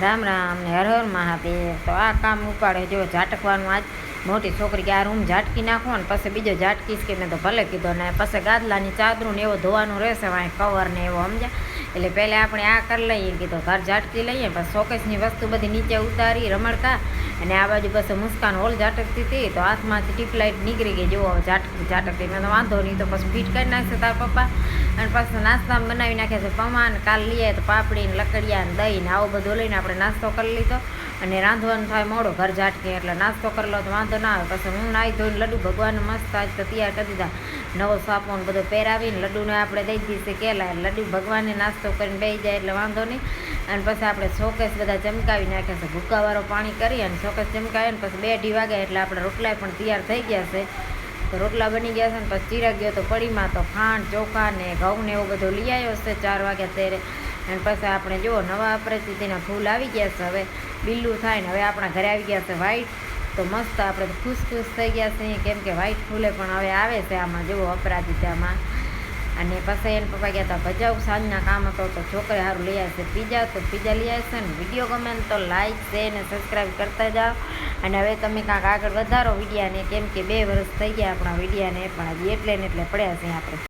રામ રામ ને હર હર મહાદેવ. તો આ કામ ઉપાડે જો ઝાટકવાનું. આજ મોટી છોકરી કે આ રૂમ ઝાટકી નાખો ને પછી બીજો ઝાટકીશ કે મેં તો ભલે કીધો ને પછી ગાદલાની ચાદરું ને એવો ધોવાનું રહેશે વાંય કવર ને એવો સમજ્યા. એટલે પહેલાં આપણે આ કરી લઈએ કીધું ઘર ઝાટકી લઈએ પછી શોકેસની વસ્તુ બધી નીચે ઉતારી રમડતા અને આ બાજુ પછી મુસ્કાન હોલ ઝાટકતી હતી તો હાથમાંથી ટીપલાઇટ નીકળી ગઈ જેવો ઝાટકતી મેં તો વાંધો નહીં તો પછી ફીટ કરી નાખશે તાર પપ્પા. અને પાછું નાસ્તામાં બનાવી નાખ્યા છે પૌવા ને કાલ લઈએ તો પાપડી ને લકડિયા ને દહીં ને આવું બધું લઈને આપણે નાસ્તો કરી લીધો. અને રાંધવાનું થાય મોડો ઘર ઝાટકે એટલે નાસ્તો કરી લો તો વાંધો ના આવે. પછી હું નાહી ધોઈને લડ્ડુ ભગવાનને મસ્ત આજ તો તૈયાર કરી દીધા. નવો સાપો ને બધો પહેરાવીને લડ્ડુને આપણે દઈ દીધી કેલા લડ્ડુ ભગવાનને નાસ્તો કરીને બેસી જાય એટલે વાંધો નહીં. અને પછી આપણે શોકેસ બધા ચમકાવી નાખ્યા છે ભૂકાવાળો પાણી કરી અને શોકેસ ચમકાવી ને પછી 2-2:30 વાગ્યા એટલે આપણે રોટલા પણ તૈયાર થઈ ગયા છે. તો રોટલા બની ગયા છે ને પછી ચીરા ગયો તો પડીમાં તો ખાંડ ચોખા ને ઘઉં ને એવું બધું લઈ આવ્યો છે 4 વાગ્યા ત્યારે. અને પછી આપણે જુઓ નવા અપરાજિતાના ફૂલ આવી ગયા છે. હવે બિલ્લું થાય ને હવે આપણા ઘરે આવી ગયા છે વ્હાઈટ. તો મસ્ત આપણે ખુશ થઈ ગયા છે કેમ કે વ્હાઈટ ફૂલે પણ હવે આવે છે આમાં જુઓ અપરાજિતામાં. અને પછી એને પપ્પા ગયા હતા ભજાઉ સાંજના કામ હતો તો છોકરે સારું લઈ આવશે પીઝા. તો પીઝા લઈ આવશે ને વિડીયો ગમે ને તો લાઈક શેર ને સબસ્ક્રાઈબ કરતા જાઓ. અને હવે તમે કાંઈક આગળ વધારો વિડીયાને કેમ કે 2 વર્ષ થઈ ગયા આપણા વિડીયાને પણ હજી એટલે ને એટલે પડ્યા છે આપણે.